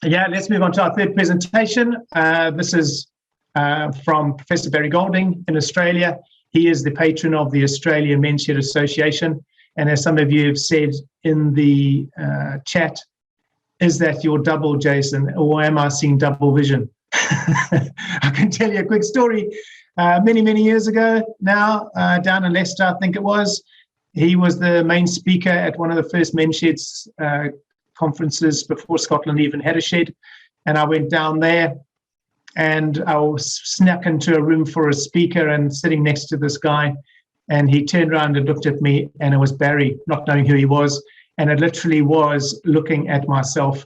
Yeah, let's move on to our third presentation. This is from Professor Barry Golding in Australia. He is the patron of the Australian Men's Shed Association. And as some of you have said in the chat, is that your double, Jason, or am I seeing double vision? I can tell you a quick story. Many years ago now, down in Leicester, I think it was, he was the main speaker at one of the first men's sheds conferences before Scotland even had a shed. And I went down there and I was snuck into a room for a speaker and sitting next to this guy. And he turned around and looked at me, and it was Barry, not knowing who he was. And it literally was looking at myself,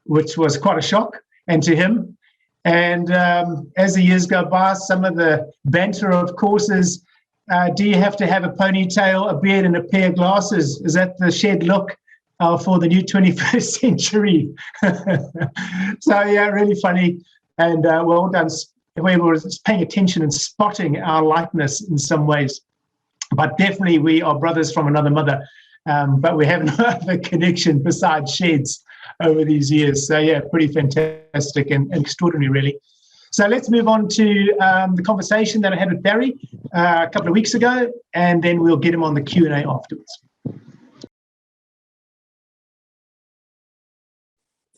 which was quite a shock, and to him. And as the years go by, some of the banter, of course, is, do you have to have a ponytail, a beard, and a pair of glasses? Is that the shed look for the new 21st century? So, yeah, really funny. And well done. We were paying attention and spotting our likeness in some ways. But definitely we are brothers from another mother. But we have no other connection besides sheds over these years. So, yeah, pretty fantastic and extraordinary, really. So let's move on to the conversation that I had with Barry a couple of weeks ago, and then we'll get him on the Q&A afterwards.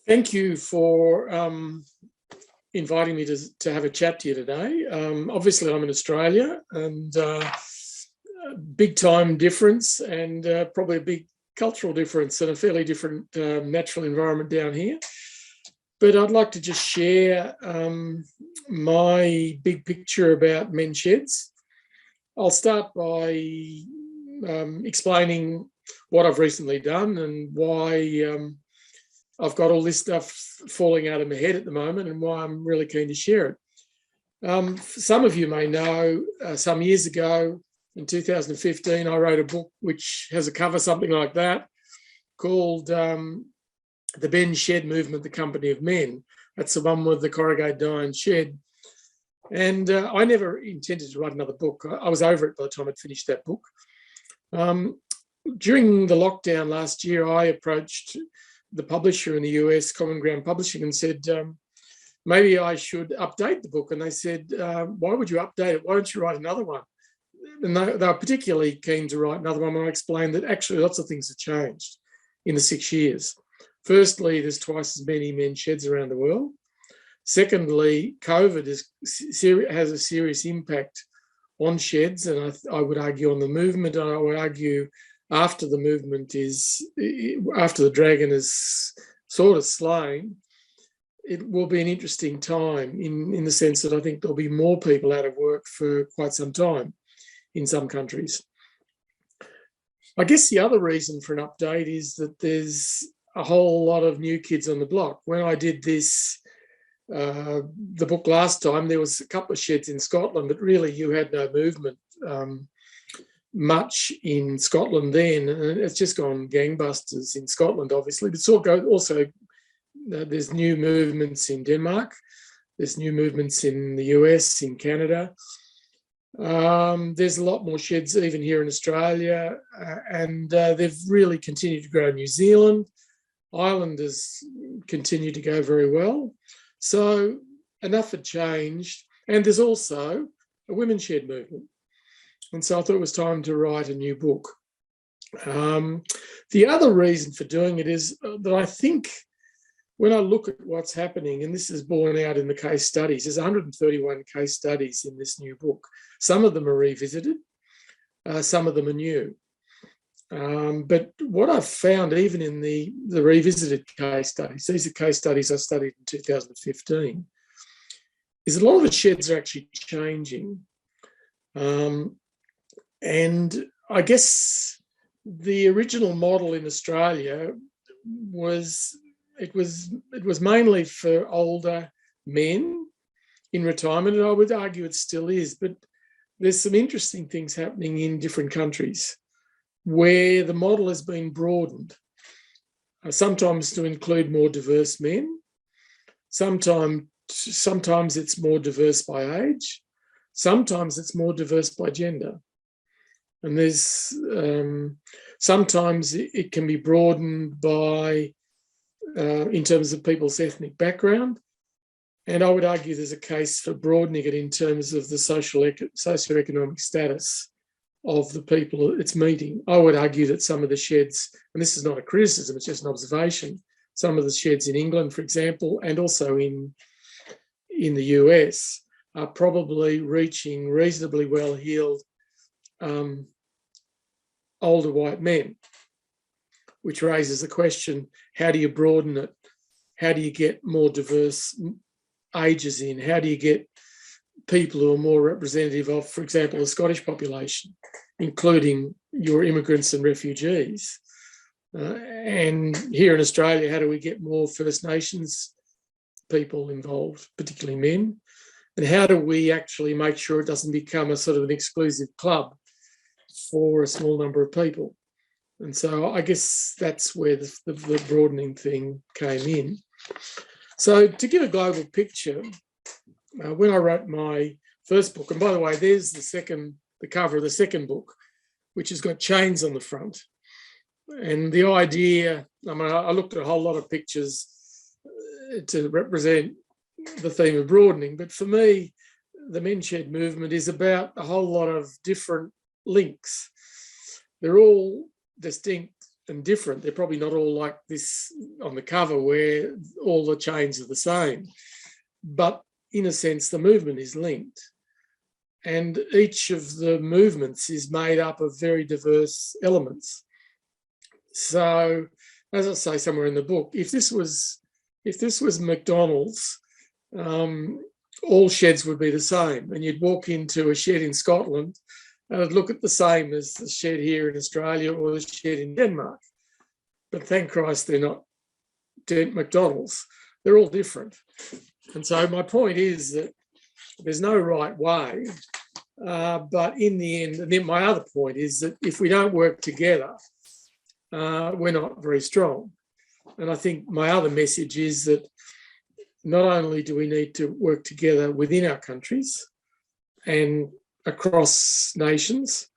Thank you for inviting me to have a chat to you today. Obviously, I'm in Australia, and big time difference, and probably a big cultural difference, and a fairly different natural environment down here. But I'd like to just share my big picture about men's sheds. I'll start by explaining what I've recently done and why I've got all this stuff falling out of my head at the moment, and why I'm really keen to share it. Some of you may know, some years ago, in 2015, I wrote a book which has a cover something like that, called The Men's Shed Movement, The Company of Men. That's the one with the corrugated iron shed. And I never intended to write another book. I was over it by the time I'd finished that book. During the lockdown last year, I approached the publisher in the US, Common Ground Publishing, and said, maybe I should update the book. And they said, why would you update it? Why don't you write another one? And they were particularly keen to write another one. And I explained that actually lots of things have changed in the 6 years. Firstly, there's twice as many men's sheds around the world. Secondly, COVID has a serious impact on sheds, and I would argue on the movement. And I would argue after the movement after the dragon is sort of slain, it will be an interesting time in the sense that I think there'll be more people out of work for quite some time in some countries. I guess the other reason for an update is that there's a whole lot of new kids on the block. When I did this, the book last time, there was a couple of sheds in Scotland, but really you had no movement much in Scotland then. And it's just gone gangbusters in Scotland, obviously. But also there's new movements in Denmark. There's new movements in the US, in Canada. There's a lot more sheds even here in Australia, and they've really continued to grow in New Zealand. Ireland has continued to go very well. So enough had changed. And there's also a women's shed movement. And so I thought it was time to write a new book. The other reason for doing it is that I think when I look at what's happening, and this is borne out in the case studies, there's 131 case studies in this new book. Some of them are revisited, some of them are new. But what I've found, even in the revisited case studies, these are case studies I studied in 2015, is a lot of the sheds are actually changing. And I guess the original model in Australia was mainly for older men in retirement, and I would argue it still is, but there's some interesting things happening in different countries where the model has been broadened, sometimes to include more diverse men, sometimes it's more diverse by age, sometimes it's more diverse by gender. And there's sometimes it can be broadened by in terms of people's ethnic background. And I would argue there's a case for broadening it in terms of the socioeconomic status of the people it's meeting. I would argue that some of the sheds, and this is not a criticism, it's just an observation, some of the sheds in England, for example, and also in the US, are probably reaching reasonably well-heeled older white men, which raises the question, how do you broaden it? How do you get more diverse ages in? How do you get people who are more representative of, for example, the Scottish population, including your immigrants and refugees? And here in Australia, how do we get more First Nations people involved, particularly men? And how do we actually make sure it doesn't become a sort of an exclusive club for a small number of people? And so I guess that's where the broadening thing came in. So to give a global picture, when I wrote my first book, and by the way, there's the cover of the second book, which has got chains on the front. And the idea, I mean, I looked at a whole lot of pictures to represent the theme of broadening, but for me, the men's shed movement is about a whole lot of different links. They're all distinct and different. They're probably not all like this on the cover where all the chains are the same, but in a sense, the movement is linked. And each of the movements is made up of very diverse elements. So, as I say somewhere in the book, if this was McDonald's, all sheds would be the same. And you'd walk into a shed in Scotland and it'd look at the same as the shed here in Australia or the shed in Denmark. But thank Christ they're not McDonald's. They're all different. And so my point is that there's no right way. But in the end, and then my other point is that if we don't work together, we're not very strong. And I think my other message is that not only do we need to work together within our countries and across nations,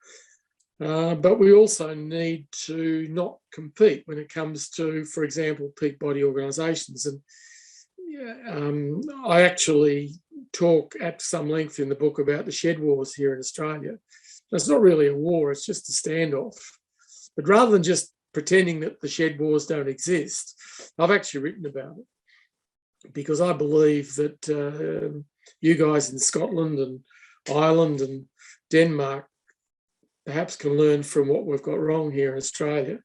but we also need to not compete when it comes to, for example, peak body organisations. And I actually talk at some length in the book about the shed wars here in Australia. It's not really a war, it's just a standoff. But rather than just pretending that the shed wars don't exist, I've actually written about it because I believe that you guys in Scotland and Ireland and Denmark perhaps can learn from what we've got wrong here in Australia.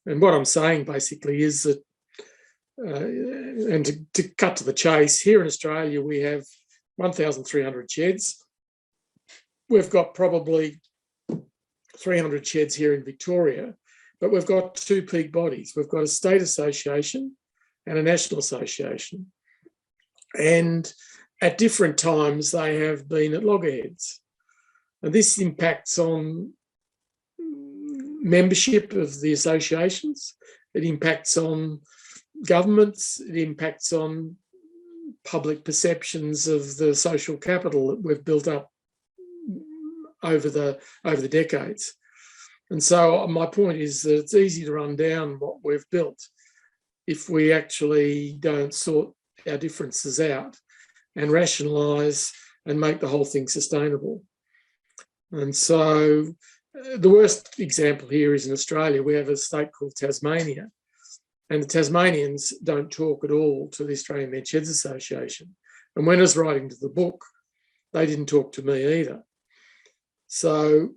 And what I'm saying basically is that, and to cut to the chase, here in Australia we have 1,300 sheds. We've got probably 300 sheds here in Victoria, but we've got two peak bodies. We've got a state association and a national association. And at different times, they have been at loggerheads. And this impacts on membership of the associations. It impacts on governments. It impacts on public perceptions of the social capital that we've built up over the decades. And so my point is that it's easy to run down what we've built if we actually don't sort our differences out and rationalise and make the whole thing sustainable. And so the worst example here is in Australia. We have a state called Tasmania, and the Tasmanians don't talk at all to the Australian Men's Sheds Association. And when I was writing to the book, they didn't talk to me either. So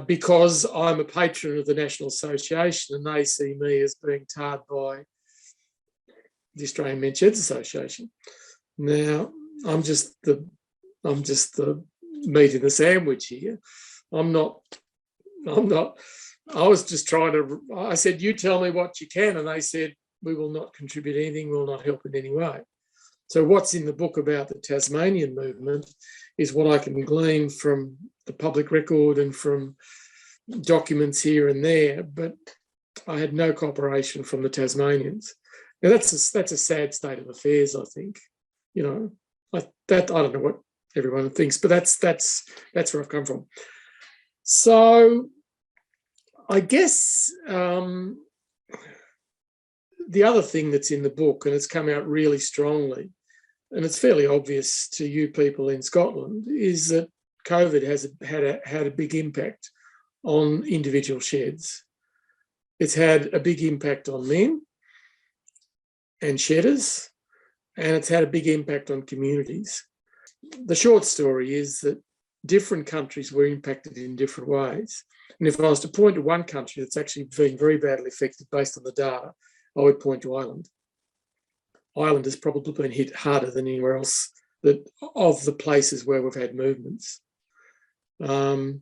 because I'm a patron of the National Association and they see me as being tarred by the Australian Men's Sheds Association. Now, I'm just the meat in the sandwich here. I was just I said, you tell me what you can. And they said, we will not contribute anything, we will not help in any way. So what's in the book about the Tasmanian movement is what I can glean from the public record and from documents here and there, but I had no cooperation from the Tasmanians. Now that's a sad state of affairs, I think. You know, I don't know what everyone thinks, but that's where I've come from. So I guess the other thing that's in the book, and it's come out really strongly, and it's fairly obvious to you people in Scotland, is that COVID has had a big impact on individual sheds. It's had a big impact on men and shedders, and it's had a big impact on communities. The short story is that different countries were impacted in different ways. And if I was to point to one country that's actually been very badly affected based on the data, I would point to Ireland. Ireland has probably been hit harder than anywhere else of the places where we've had movements. That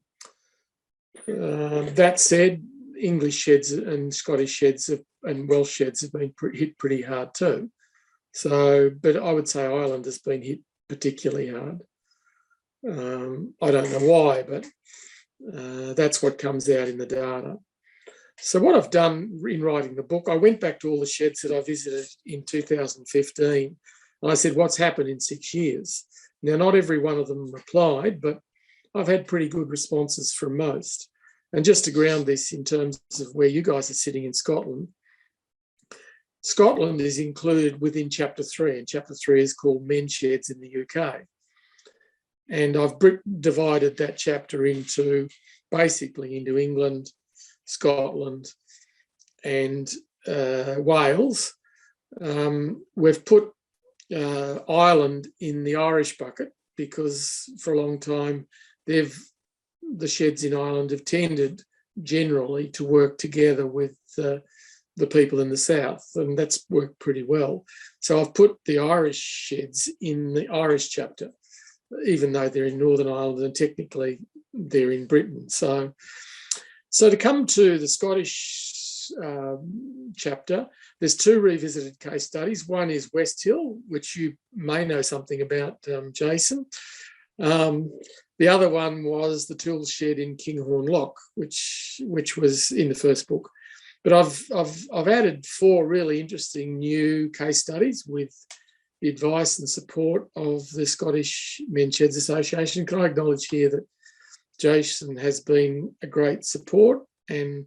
said, English sheds and Scottish sheds and Welsh sheds have been hit pretty hard too. So, but I would say Ireland has been hit particularly hard. I don't know why, but that's what comes out in the data. So what I've done in writing the book, I went back to all the sheds that I visited in 2015, and I said, what's happened in 6 years? Now, not every one of them replied, but I've had pretty good responses from most. And just to ground this in terms of where you guys are sitting in Scotland, Scotland is included within Chapter 3, and Chapter 3 is called Men's Sheds in the UK. And I've divided that chapter into England, Scotland, and Wales. We've put Ireland in the Irish bucket because for a long time the sheds in Ireland have tended generally to work together with the people in the south, and that's worked pretty well. So I've put the Irish sheds in the Irish chapter, even though they're in Northern Ireland and technically they're in Britain. So to come to the Scottish chapter, there's 2 revisited case studies. One is West Hill, which you may know something about, Jason. The other one was the tools shed in Kinghorn Lock, which was in the first book. But I've added 4 really interesting new case studies with the advice and support of the Scottish Men's Sheds Association. Can I acknowledge here that Jason has been a great support and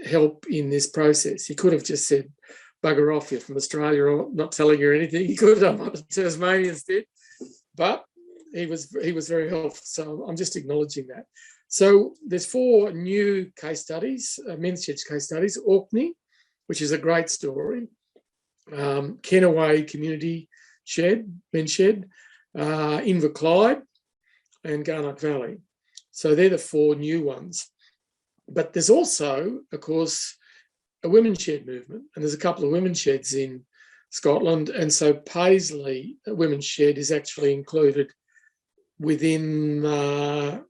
help in this process. He could have just said, bugger off, you're from Australia, or not telling you anything. He could have done what the Tasmanians did, but he was very helpful. So I'm just acknowledging that. So there's 4 new case studies, men's sheds case studies. Orkney, which is a great story. Kennaway Community Shed, men's shed. Inverclyde and Garnock Valley. So they're the 4 new ones. But there's also, of course, a women's shed movement, and there's a couple of women's sheds in Scotland. And so Paisley, a women's shed, is actually included within the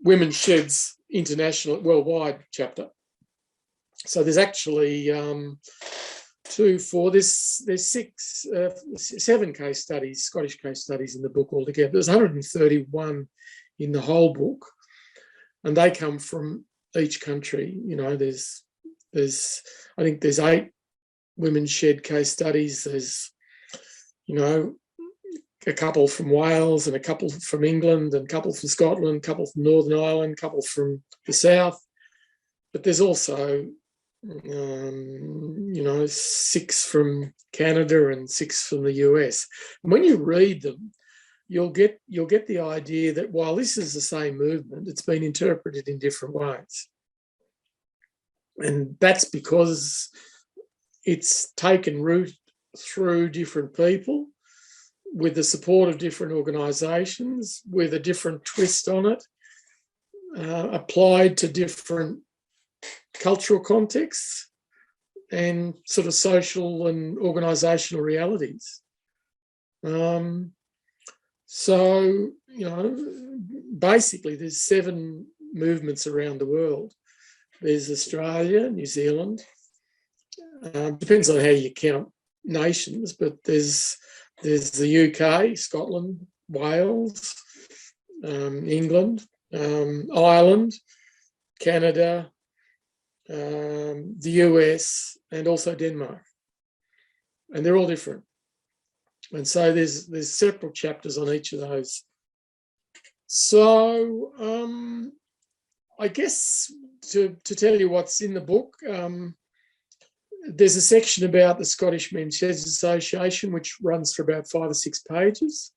Women's Sheds International Worldwide chapter. So there's actually 2, 4, there's 6, 7 case studies, Scottish case studies in the book altogether. There's 131 in the whole book, and they come from each country. You know, there's I think there's 8 women's shed case studies. There's, you know, a couple from Wales and a couple from England and a couple from Scotland, a couple from Northern Ireland, a couple from the south. But there's also, you know, 6 from Canada and 6 from the US. And when you read them, you'll get the idea that while this is the same movement, it's been interpreted in different ways. And that's because it's taken root through different people, with the support of different organisations, with a different twist on it, applied to different cultural contexts and sort of social and organisational realities. So, you know, basically there's 7 movements around the world. There's Australia, New Zealand, depends on how you count nations, but there's the UK, Scotland, Wales, England, Ireland, Canada, the US, and also Denmark. And they're all different. And so there's several chapters on each of those. So I guess to tell you what's in the book, there's a section about the Scottish Men's Sheds Association, which runs for about 5 or 6 pages.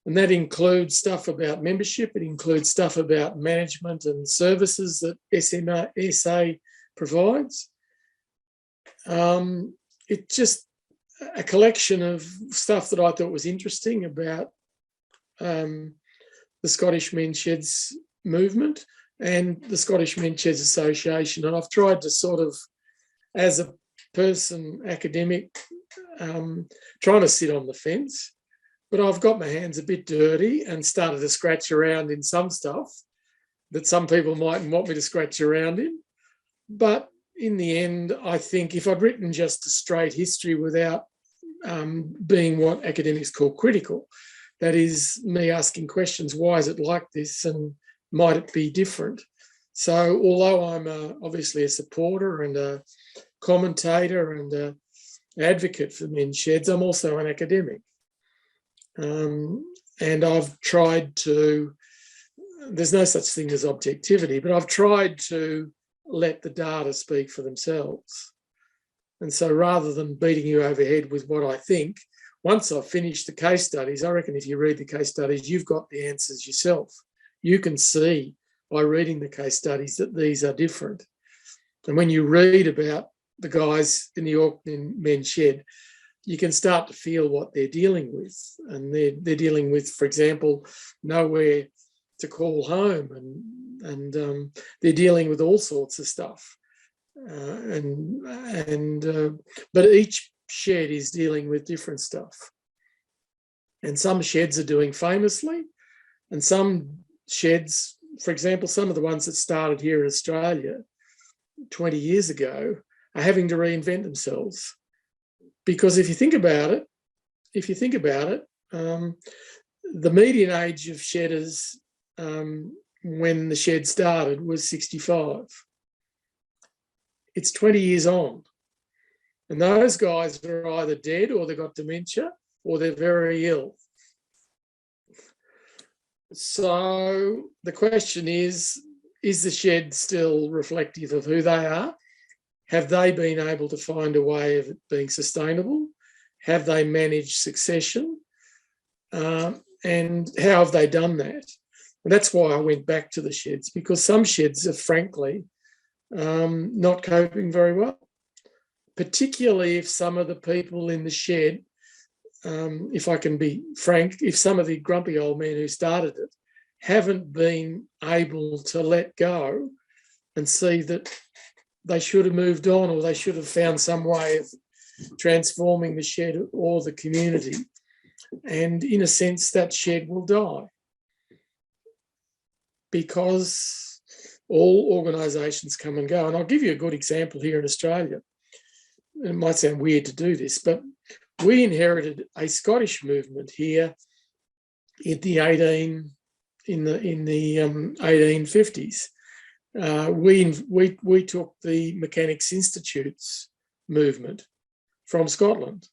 And that includes stuff about membership. It includes stuff about management and services that SMSA provides. It's just a collection of stuff that I thought was interesting about the Scottish Men's Sheds movement and the Scottish Men's Sheds Association. And I've tried to sort of, as a person, academic, trying to sit on the fence, but I've got my hands a bit dirty and started to scratch around in some stuff that some people mightn't want me to scratch around in. But in the end, I think if I'd written just a straight history without being what academics call critical, that is me asking questions, why is it like this and might it be different? So although I'm obviously a supporter and a commentator and an advocate for men's sheds, I'm also an academic. And I've tried to, there's no such thing as objectivity, but I've tried to let the data speak for themselves. And so rather than beating you over the head with what I think, once I've finished the case studies, I reckon if you read the case studies, you've got the answers yourself. You can see by reading the case studies that these are different. And when you read about the guys in the Auckland Men's Shed, you can start to feel what they're dealing with. And they're dealing with, for example, nowhere to call home, and they're dealing with all sorts of stuff. But each shed is dealing with different stuff. And some sheds are doing famously, and some sheds, for example, some of the ones that started here in Australia 20 years ago are having to reinvent themselves. Because if you think about it, the median age of shedders when the shed started was 65. It's 20 years on. And those guys are either dead or they've got dementia or they're very ill. So the question is the shed still reflective of who they are? Have they been able to find a way of it being sustainable? Have they managed succession? And how have they done that? And that's why I went back to the sheds, because some sheds are frankly not coping very well, particularly if some of the people in the shed, if I can be frank, if some of the grumpy old men who started it haven't been able to let go and see that they should have moved on, or they should have found some way of transforming the shed or the community. And in a sense, that shed will die, because all organisations come and go. And I'll give you a good example here in Australia. It might sound weird to do this, but we inherited a Scottish movement here in the 1850s. We took the Mechanics Institute's movement from Scotland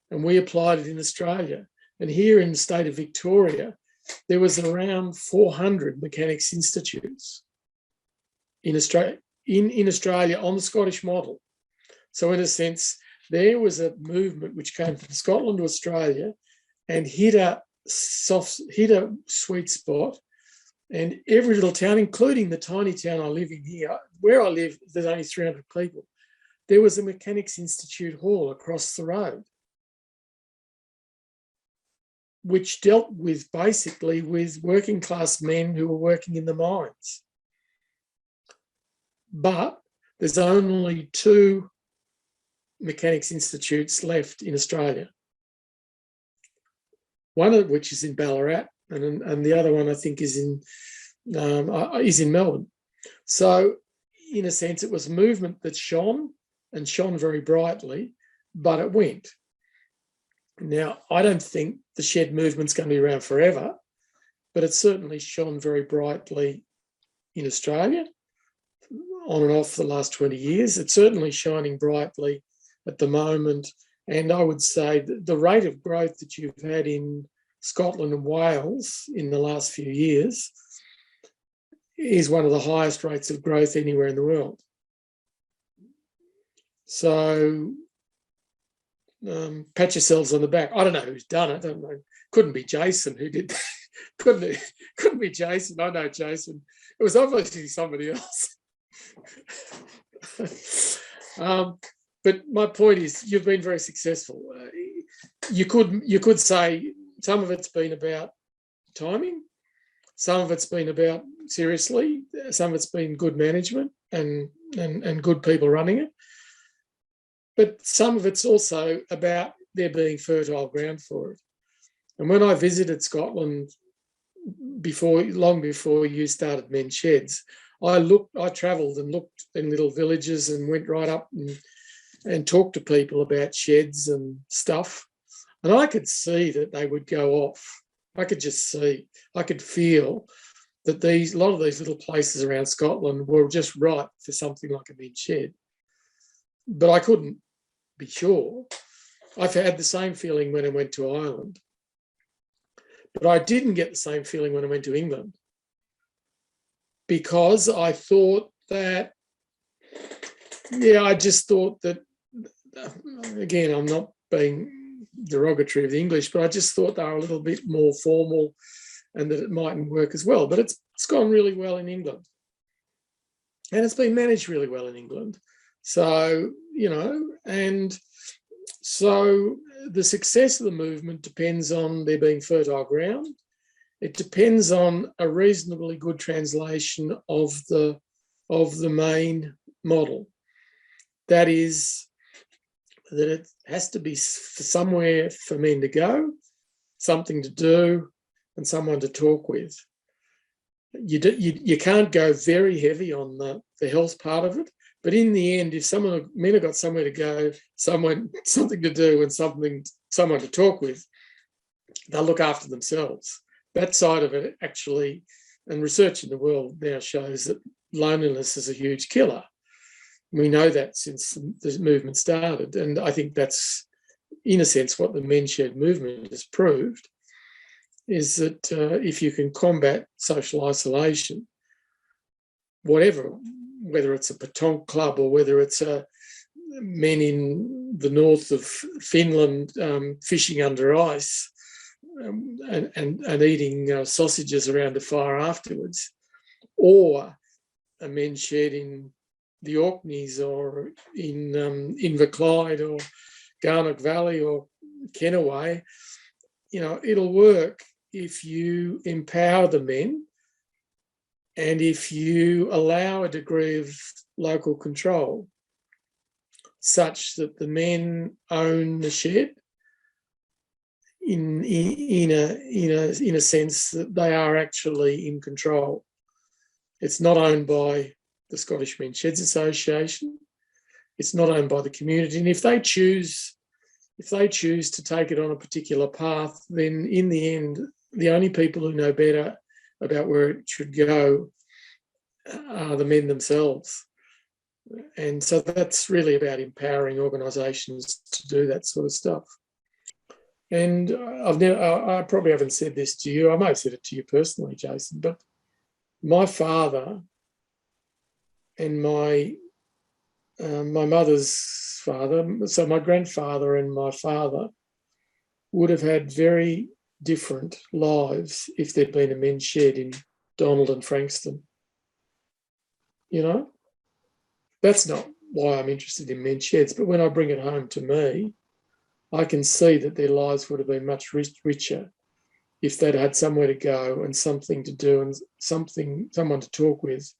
and we applied it in Australia. And here in the state of Victoria, there was around 400 Mechanics Institutes in Australia, in Australia on the Scottish model. So in a sense, there was a movement which came from Scotland to Australia and hit a sweet spot. And every little town, including the tiny town I live in here, where I live, there's only 300 people. There was a Mechanics Institute hall across the road, which dealt with basically with working class men who were working in the mines. But there's only 2 Mechanics Institutes left in Australia. One of which is in Ballarat, and the other one I think is in Melbourne. So in a sense, it was a movement that shone very brightly, but it went. Now, I don't think the shed movement's going to be around forever, but it certainly shone very brightly in Australia, on and off for the last 20 years. It's certainly shining brightly at the moment. And I would say that the rate of growth that you've had in Scotland and Wales in the last few years is one of the highest rates of growth anywhere in the world. So pat yourselves on the back. I don't know who's done it. I don't know. Couldn't be Jason who did that. couldn't be Jason. I know Jason. It was obviously somebody else. But my point is, you've been very successful. You could say some of it's been about timing, some of it's been about seriously, some of it's been good management and good people running it. But some of it's also about there being fertile ground for it. And when I visited Scotland long before you started Men's Sheds, I travelled and looked in little villages and went right up and talked to people about sheds and stuff. And I could see that they would go off. I could just see, I could feel that a lot of these little places around Scotland were just right for something like a Men's Shed. But I couldn't be sure. I've had the same feeling when I went to Ireland. But I didn't get the same feeling when I went to England, because I thought that, I just thought that, again, I'm not being derogatory of the English, but I just thought they were a little bit more formal and that it mightn't work as well. But it's gone really well in England. And it's been managed really well in England. So, and so the success of the movement depends on there being fertile ground. It depends on a reasonably good translation of the main model. That is, that it has to be somewhere for men to go, something to do, and someone to talk with. You can't go very heavy on the health part of it, but in the end, if men have got somewhere to go, something to do, and someone to talk with, they'll look after themselves. That side of it actually, and research in the world now shows that loneliness is a huge killer. We know that since the movement started, and I think that's, in a sense, what the Men's Shed movement has proved, is that if you can combat social isolation, whether it's a Patron club or whether it's men in the north of Finland fishing under ice and eating sausages around a fire afterwards, or a Men's Shed in the Orkneys or in Inverclyde or Garnock Valley or Kennaway, it'll work if you empower the men and if you allow a degree of local control such that the men own the shed in a sense that they are actually in control. It's not owned by the Scottish Men's Sheds Association. It's not owned by the community. And if they choose to take it on a particular path, then in the end, the only people who know better about where it should go are the men themselves. And so that's really about empowering organisations to do that sort of stuff. And I probably haven't said this to you. I may have said it to you personally, Jason, but my father and my mother's father, so my grandfather and my father, would have had very different lives if there'd been a Men's Shed in Donald and Frankston. That's not why I'm interested in Men's Sheds, but when I bring it home to me, I can see that their lives would have been much richer if they'd had somewhere to go and something to do and someone to talk with,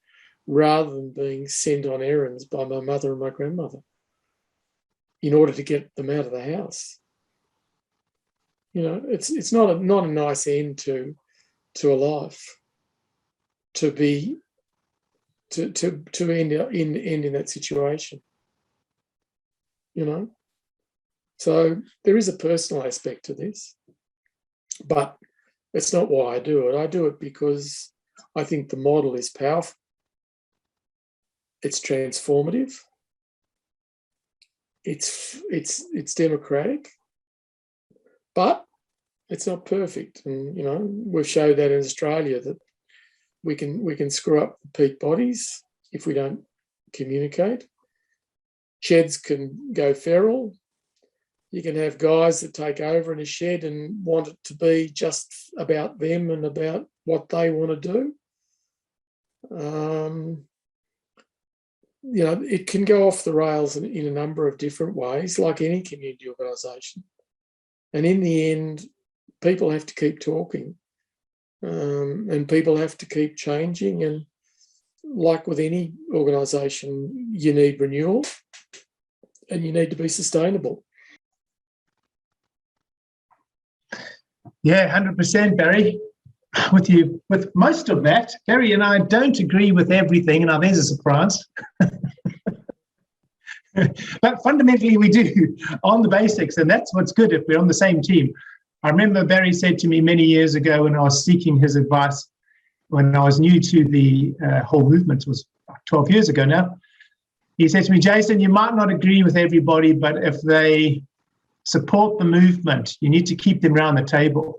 rather than being sent on errands by my mother and my grandmother in order to get them out of the house. It's not a nice end to a life to end in that situation. So there is a personal aspect to this, but it's not why I do it. I do it because I think the model is powerful. It's transformative. It's democratic, but it's not perfect. And we've showed that in Australia that We can screw up the peak bodies if we don't communicate. Sheds can go feral. You can have guys that take over in a shed and want it to be just about them and about what they want to do. It can go off the rails in a number of different ways, like any community organisation. And in the end, people have to keep talking, and people have to keep changing. And like with any organisation, you need renewal and you need to be sustainable. Yeah, 100%, Barry. With you, with most of that. Barry and I don't agree with everything, and now there's a surprise. But fundamentally, we do on the basics, and that's what's good if we're on the same team. I remember Barry said to me many years ago when I was seeking his advice, when I was new to the whole movement, it was 12 years ago now. He said to me, Jason, you might not agree with everybody, but if they support the movement, you need to keep them around the table.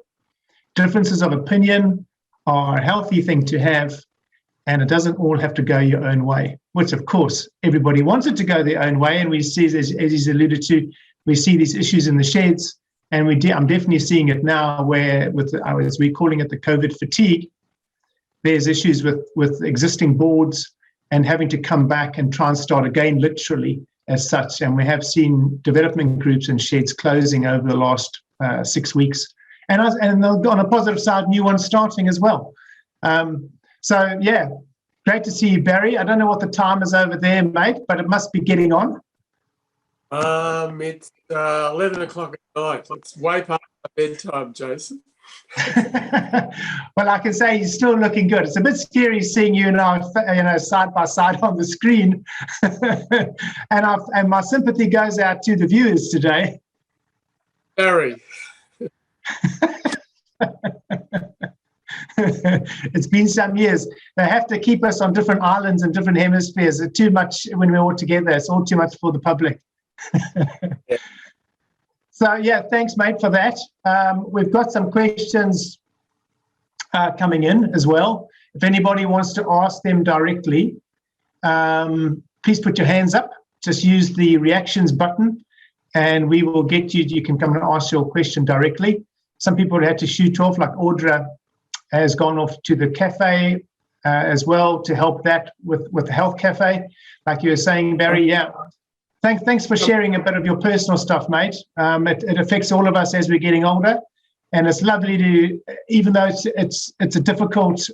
Differences of opinion are a healthy thing to have, and it doesn't all have to go your own way, which, of course, everybody wants it to go their own way. And we see, as he's alluded to, we see these issues in the sheds, and I'm definitely seeing it now where, as we're calling it, the COVID fatigue, there's issues with existing boards and having to come back and try and start again, literally, as such. And we have seen development groups and sheds closing over the last 6 weeks. And on a positive side, new ones starting as well. So, yeah, great to see you, Barry. I don't know what the time is over there, mate, but it must be getting on. It's 11 o'clock at night. It's way past my bedtime, Jason. Well, I can say you're still looking good. It's a bit scary seeing you now, side by side on the screen. and my sympathy goes out to the viewers today. Barry. It's been some years. They have to keep us on different islands and different hemispheres. It's too much when we're all together. It's all too much for the public. Yeah. So, yeah, thanks, mate, for that. We've got some questions coming in as well. If anybody wants to ask them directly, please put your hands up. Just use the reactions button, and we will get you. You can come and ask your question directly. Some people had to shoot off, like Audra has gone off to the cafe as well to help that with the health cafe. Like you were saying, Barry, yeah. Thanks for sharing a bit of your personal stuff, mate. It affects all of us as we're getting older. And it's lovely to, even though it's a difficult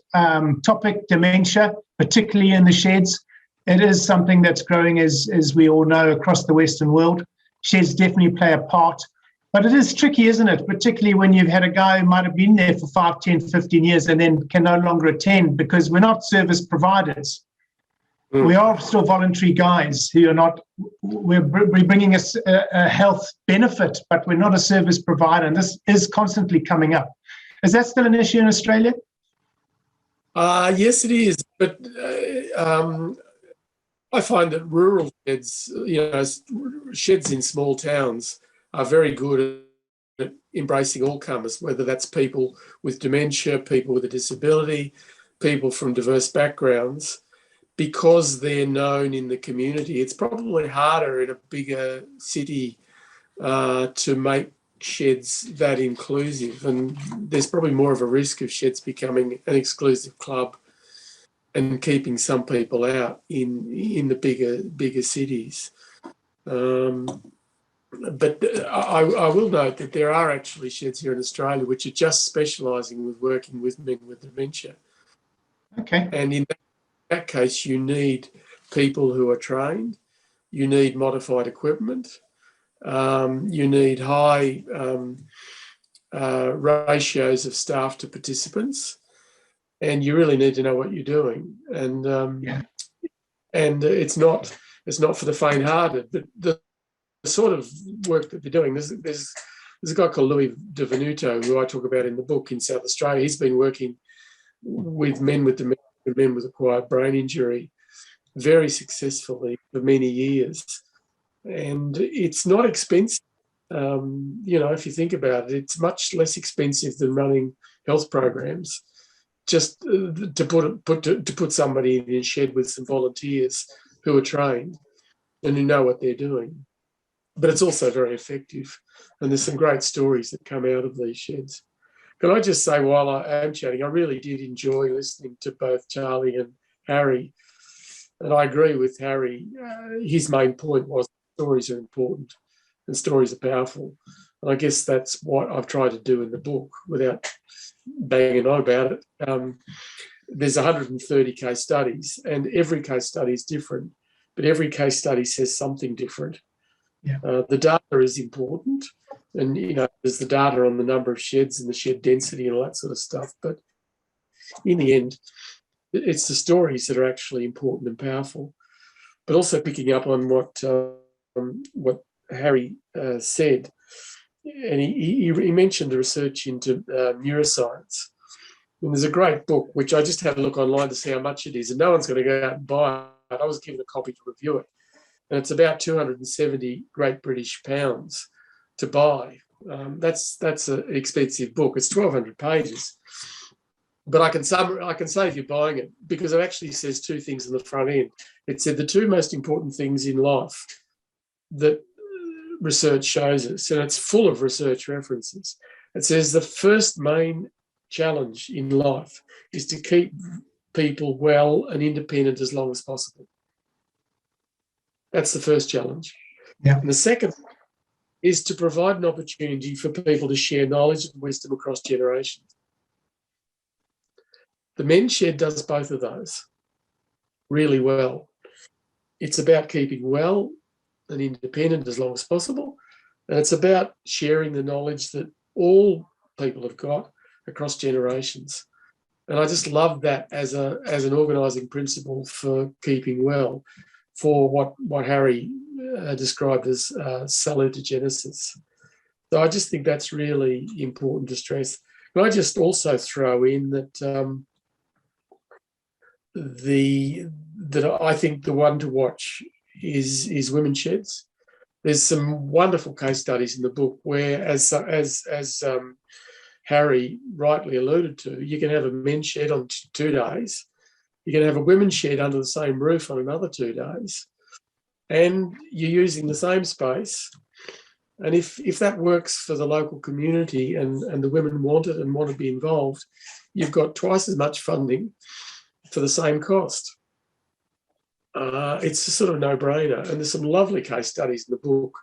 topic, dementia, particularly in the sheds, it is something that's growing, as we all know, across the Western world. Sheds definitely play a part. But it is tricky, isn't it? Particularly when you've had a guy who might have been there for 5, 10, 15 years and then can no longer attend because we're not service providers. We are still voluntary guys who are not, we're bringing us a health benefit, but we're not a service provider. And this is constantly coming up. Is that still an issue in Australia? Yes, it is. But I find that rural sheds, sheds in small towns are very good at embracing all comers, whether that's people with dementia, people with a disability, people from diverse backgrounds, because they're known in the community. It's probably harder in a bigger city to make sheds that inclusive, and there's probably more of a risk of sheds becoming an exclusive club and keeping some people out in the bigger cities. But I will note that there are actually sheds here in Australia which are just specialising with working with men with dementia. Okay. And in that case, you need people who are trained, you need modified equipment, you need high ratios of staff to participants, and you really need to know what you're doing. And and it's not for the faint-hearted, but the sort of work that they're doing. There's a guy called Louis De Venuto, who I talk about in the book, in South Australia. He's been working with men with dementia, men with acquired brain injury, very successfully for many years. And it's not expensive. If you think about it, it's much less expensive than running health programs just to put somebody in a shed with some volunteers who are trained and who know what they're doing. But it's also very effective, and there's some great stories that come out of these sheds. Can I just say, while I am chatting, I really did enjoy listening to both Charlie and Harry, and I agree with Harry. His main point was stories are important and stories are powerful, and I guess that's what I've tried to do in the book without banging on about it. There's 130 case studies, and every case study is different, but every case study says something different. Yeah. The data is important, and there's the data on the number of sheds and the shed density and all that sort of stuff. But in the end, it's the stories that are actually important and powerful. But also picking up on what Harry said, and he mentioned the research into neuroscience. And there's a great book which I just had a look online to see how much it is, and no one's going to go out and buy it. I was given a copy to review it. And it's about 270 Great British pounds to buy. That's an expensive book. It's 1,200 pages. But I can say if you're buying it, because it actually says two things in the front end. It said the two most important things in life that research shows us, and it's full of research references. It says the first main challenge in life is to keep people well and independent as long as possible. That's the first challenge. Yeah. And the second is to provide an opportunity for people to share knowledge and wisdom across generations. The men's shed does both of those really well. It's about keeping well and independent as long as possible, and it's about sharing the knowledge that all people have got across generations. And I just love that as an organising principle for keeping well, for what Harry described as salutogenesis. So I just think that's really important to stress. Can I just also throw in that that I think the one to watch is women's sheds. There's some wonderful case studies in the book where, as Harry rightly alluded to, you can have a men's shed on 2 days. You can have a women's shed under the same roof on another 2 days, and you're using the same space. And if that works for the local community and the women want it and want to be involved, you've got twice as much funding for the same cost. It's a sort of no-brainer. And there's some lovely case studies in the book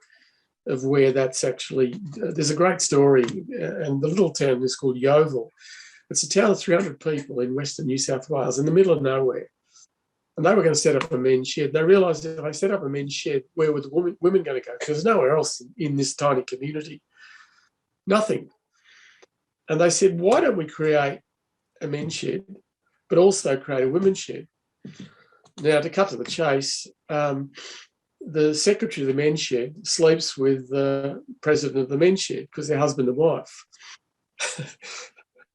of where that's actually, there's a great story, and the little town is called Yeovil. It's a town of 300 people in Western New South Wales, in the middle of nowhere. And they were going to set up a men's shed. They realised if they set up a men's shed, where were the women going to go? Because there's nowhere else in this tiny community. Nothing. And they said, why don't we create a men's shed, but also create a women's shed? Now, to cut to the chase, the secretary of the men's shed sleeps with the president of the men's shed because they're husband and wife.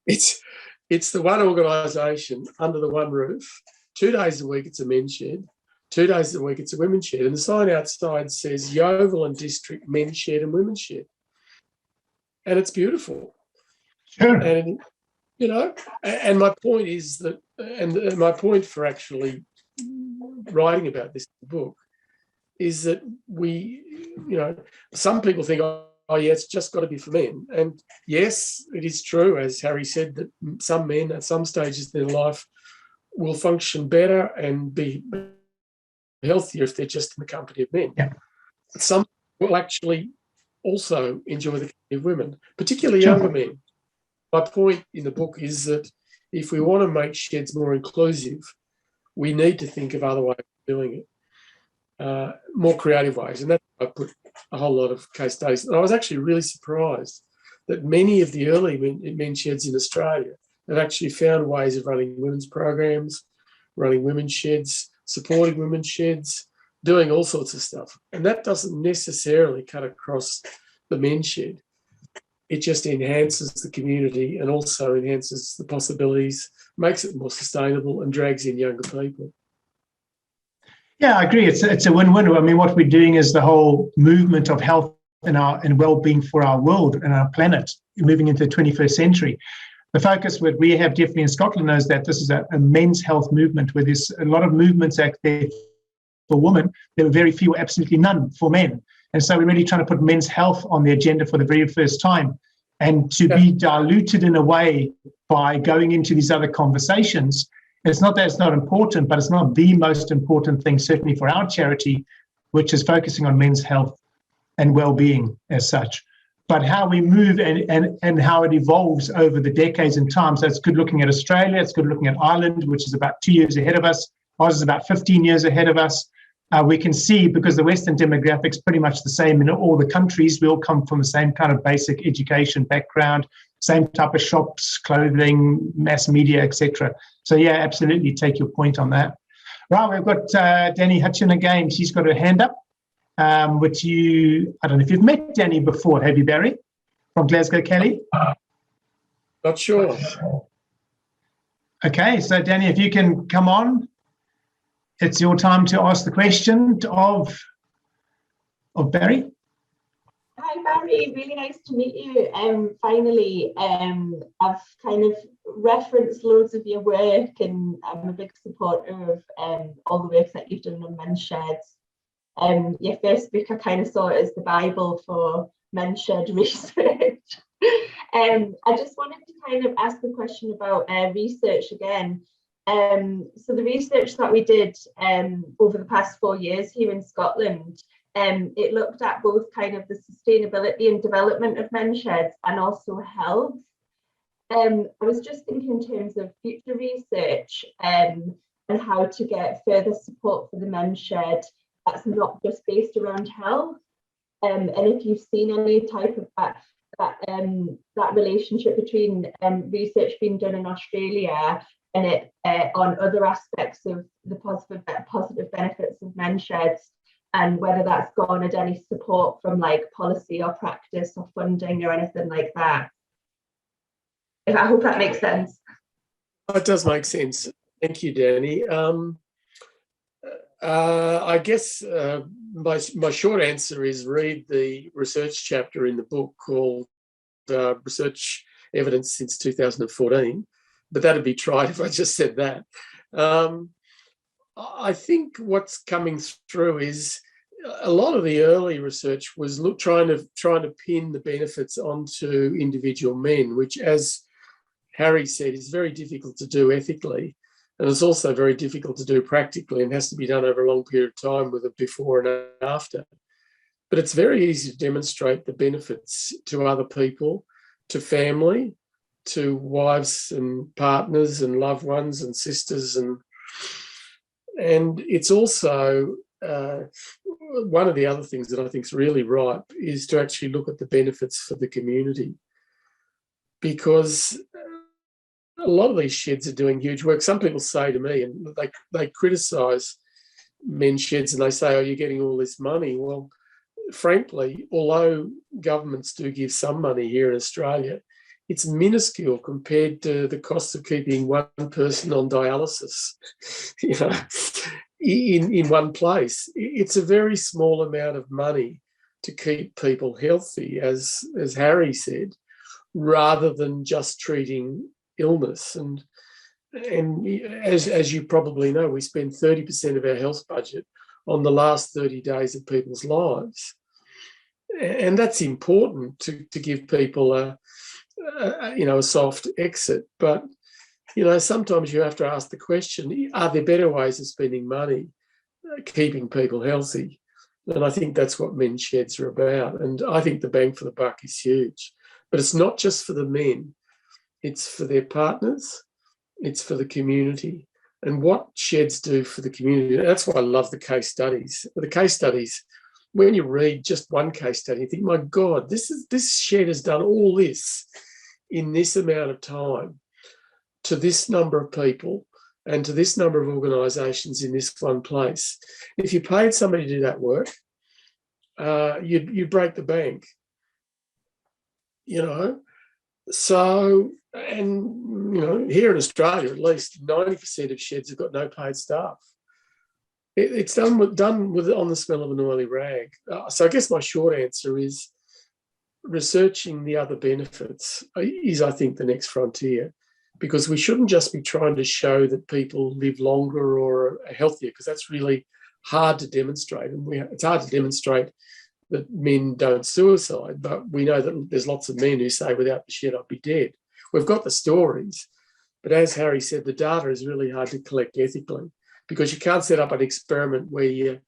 It's the one organisation under the one roof. 2 days a week it's a men's shed. 2 days a week it's a women's shed. And the sign outside says Yeovil and District Men's Shed and Women's Shed. And it's beautiful. Sure. And, and my point is that, and my point for actually writing about this book is that some people think, oh yeah, it's just got to be for men. And yes, it is true, as Harry said, that some men at some stages of their life will function better and be healthier if they're just in the company of men. Yeah. But some will actually also enjoy the company of women, particularly younger men. My point in the book is that if we want to make sheds more inclusive, we need to think of other ways of doing it, more creative ways. And that's why I put a whole lot of case studies. And I was actually really surprised that many of the early men's sheds in Australia have actually found ways of running women's programs, running women's sheds, supporting women's sheds, doing all sorts of stuff. And that doesn't necessarily cut across the men's shed. It just enhances the community and also enhances the possibilities, makes it more sustainable and drags in younger people. Yeah, I agree. It's a win-win. I mean, what we're doing is the whole movement of health and well-being for our world and our planet, moving into the 21st century. the focus that we have definitely in Scotland is that this is a men's health movement, where there's a lot of movements out there for women. There are very few, absolutely none for men. And so we're really trying to put men's health on the agenda for the very first time. And to be diluted in a way by going into these other conversations, it's not that it's not important, but it's not the most important thing, certainly for our charity, which is focusing on men's health and well-being as such. But how we move and how it evolves over the decades and time. So it's good looking at Australia, it's good looking at Ireland, which is about 2 years ahead of us. Ours is about 15 years ahead of us. We can see, because the Western demographic's pretty much the same in all the countries, we all come from the same kind of basic education background, same type of shops, clothing, mass media, etc. So yeah, absolutely take your point on that. Right, we've got Danny Hutchin again. She's got her hand up. Which I don't know if you've met Danny before, have you, Barry, from Glasgow, Kelly? Not sure. Okay, so Danny, if you can come on, it's your time to ask the question of Barry. Hi, Barry. Really nice to meet you. Finally, I've kind of referenced loads of your work, and I'm a big supporter of all the work that you've done on men's sheds. Your first book, I kind of saw it as the Bible for men's shed research. I just wanted to kind of ask a question about research again. So the research that we did over the past 4 years here in Scotland, it looked at both kind of the sustainability and development of men's sheds and also health. I was just thinking in terms of future research and how to get further support for the men's shed that's not just based around health, and if you've seen any type of that relationship between research being done in Australia and it on other aspects of the positive benefits of men's sheds, and whether that's garnered any support from like policy or practice or funding or anything like that. I hope that makes sense. It does make sense. Thank you, Danny. I guess my short answer is read the research chapter in the book called Research Evidence Since 2014, but that'd be trite if I just said that. I think what's coming through is a lot of the early research was trying to pin the benefits onto individual men, which, as Harry said, is very difficult to do ethically. And it's also very difficult to do practically and has to be done over a long period of time with a before and after. But it's very easy to demonstrate the benefits to other people, to family, to wives and partners and loved ones and sisters. And it's also one of the other things that I think is really ripe is to actually look at the benefits for the community, because a lot of these sheds are doing huge work. Some people say to me, and they criticise men's sheds and they say, oh, you're getting all this money. Well, frankly, although governments do give some money here in Australia, it's minuscule compared to the cost of keeping one person on dialysis, in one place. It's a very small amount of money to keep people healthy, as Harry said, rather than just treating illness. And as you probably know, we spend 30% of our health budget on the last 30 days of people's lives. And that's important to give people a soft exit. But, sometimes you have to ask the question, are there better ways of spending money, keeping people healthy? And I think that's what men's sheds are about. And I think the bang for the buck is huge. But it's not just for the men. It's for their partners, it's for the community. And what sheds do for the community, that's why I love the case studies. The case studies, when you read just one case study, you think, my God, this shed has done all this in this amount of time to this number of people and to this number of organisations in this one place. If you paid somebody to do that work, you'd break the bank, So, and, here in Australia, at least 90% of sheds have got no paid staff. It's done with on the smell of an oily rag. So I guess my short answer is researching the other benefits is, I think, the next frontier, because we shouldn't just be trying to show that people live longer or are healthier, because that's really hard to demonstrate. And it's hard to demonstrate that men don't suicide, but we know that there's lots of men who say, without the shed, I'd be dead. We've got the stories, but as Harry said, the data is really hard to collect ethically, because you can't set up an experiment where you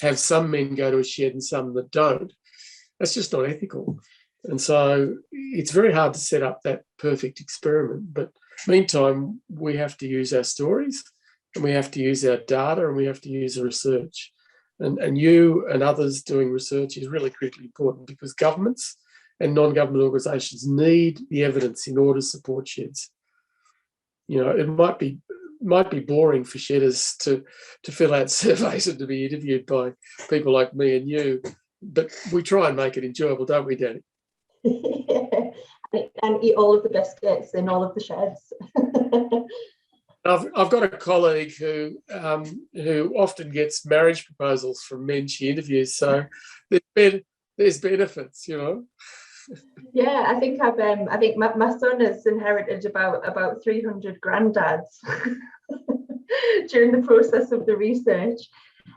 have some men go to a shed and some that don't. That's just not ethical. And so it's very hard to set up that perfect experiment. But meantime, we have to use our stories, and we have to use our data, and we have to use the research. And you and others doing research is really critically important, because governments and non-government organisations need the evidence in order to support sheds. You know, it might be boring for shedders to fill out surveys and to be interviewed by people like me and you, but we try and make it enjoyable, don't we, Danny? And eat all of the biscuits in all of the sheds. I've got a colleague who often gets marriage proposals from men she interviews, so there's benefits, you know. Yeah, I think my son has inherited about 300 granddads during the process of the research.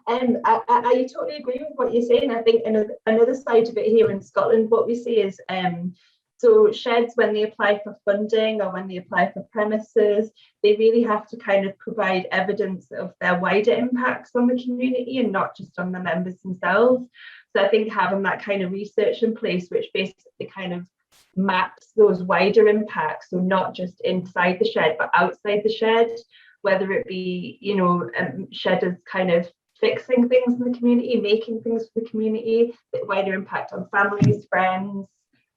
And I totally agree with what you're saying. I think another side of it here in Scotland, what we see is so sheds, when they apply for funding or when they apply for premises, they really have to kind of provide evidence of their wider impacts on the community and not just on the members themselves. So I think having that kind of research in place, which basically kind of maps those wider impacts, so not just inside the shed, but outside the shed, whether it be, you know, shedders kind of fixing things in the community, making things for the community, the wider impact on families, friends.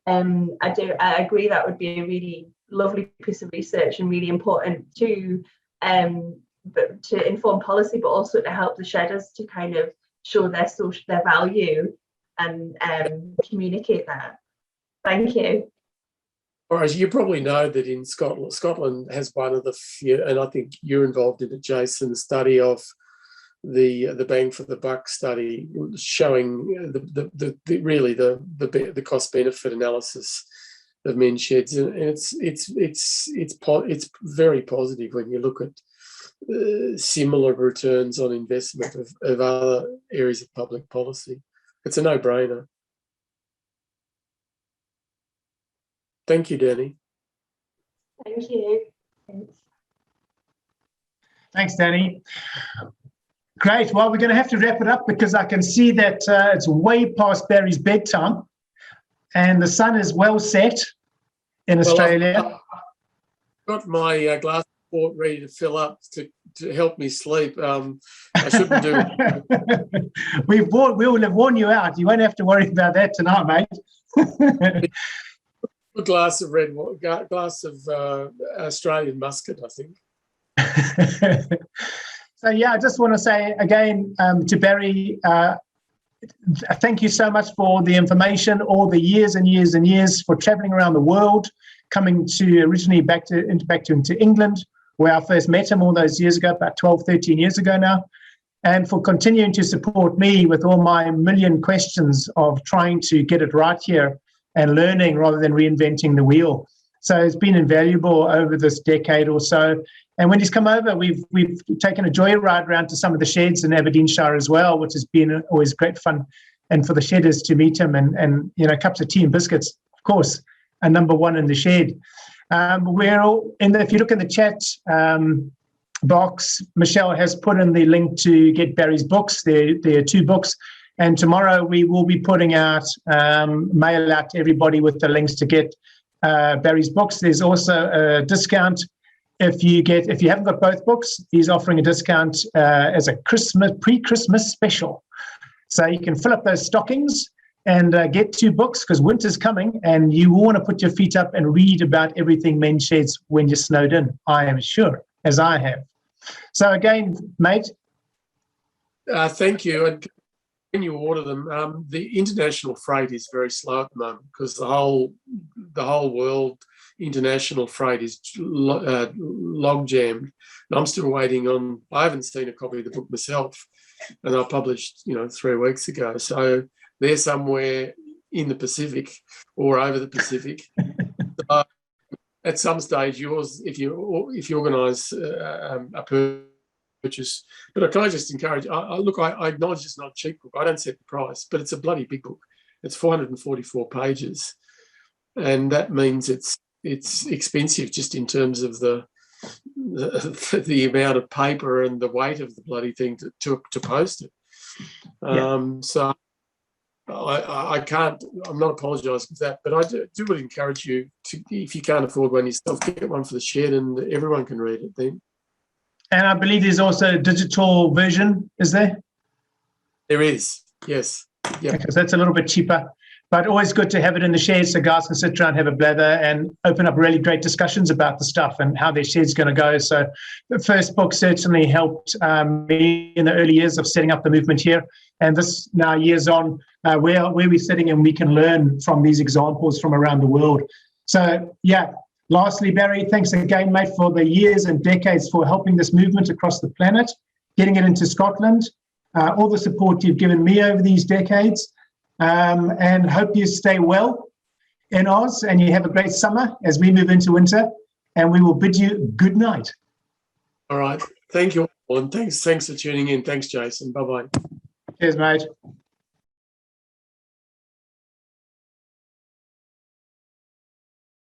I agree that would be a really lovely piece of research and really important to inform policy, but also to help the shedders to kind of show their value and communicate that. Thank you. Or as you probably know, that in Scotland has one of the few, and I think you're involved in it, Jason, the study of the bang for the buck study, showing the cost benefit analysis of men's sheds, and it's very positive when you look at similar returns on investment of other areas of public policy. It's a no-brainer. Thank you, Danny. Thank you. Thanks. Thanks, Danny. Great. Well, we're going to have to wrap it up, because I can see that it's way past Barry's bedtime and the sun is well set in Australia. I've got my glass of port ready to fill up to help me sleep. I shouldn't do it. We will have worn you out. You won't have to worry about that tonight, mate. A glass of Australian muscat, I think. So, yeah, I just want to say again to Barry, thank you so much for the information, all the years and years and years, for traveling around the world, coming to originally back to England, where I first met him all those years ago, about 12, 13 years ago now, and for continuing to support me with all my million questions of trying to get it right here and learning rather than reinventing the wheel. So it's been invaluable over this decade or so. And when he's come over, we've taken a joyride around to some of the sheds in Aberdeenshire as well, which has been always great fun. And for the shedders to meet him and you know, cups of tea and biscuits, of course, are number one in the shed. We're all if you look in the chat box, Michelle has put in the link to get Barry's books. There are 2 books. And tomorrow we will be putting out, mail out to everybody with the links to get Barry's books. There's also a discount. If you haven't got both books, he's offering a discount as a pre-Christmas special. So you can fill up those stockings and get 2 books, because winter's coming and you want to put your feet up and read about everything men's sheds when you're snowed in, I am sure, as I have. So again, mate. Thank you. And when you order them, the international freight is very slow at the moment, because the whole world international freight is log jammed, and I'm still waiting on. I haven't seen a copy of the book myself, and I published 3 weeks ago. So they're somewhere in the Pacific or over the Pacific. So at some stage, yours, if you organise a purchase, but can I just encourage? I acknowledge it's not a cheap book. I don't set the price, but it's a bloody big book. It's 444 pages, and that means it's expensive just in terms of the amount of paper and the weight of the bloody thing to post it. So I can't. I'm not apologising for that, but I do would encourage you to, if you can't afford one yourself, get one for the shed, and everyone can read it then. And I believe there's also a digital version, is there? There is, yes. Yeah. Okay, so that's a little bit cheaper, but always good to have it in the shed so guys can sit around, have a blather, and open up really great discussions about the stuff and how their shed's going to go. So the first book certainly helped me in the early years of setting up the movement here. And this now, years on, where we're sitting, and we can learn from these examples from around the world. So, yeah. Lastly, Barry, thanks again, mate, for the years and decades for helping this movement across the planet, getting it into Scotland, all the support you've given me over these decades, and hope you stay well in Oz and you have a great summer as we move into winter, and we will bid you good night. All right. Thank you, and thanks for tuning in. Thanks, Jason. Bye-bye. Cheers, mate.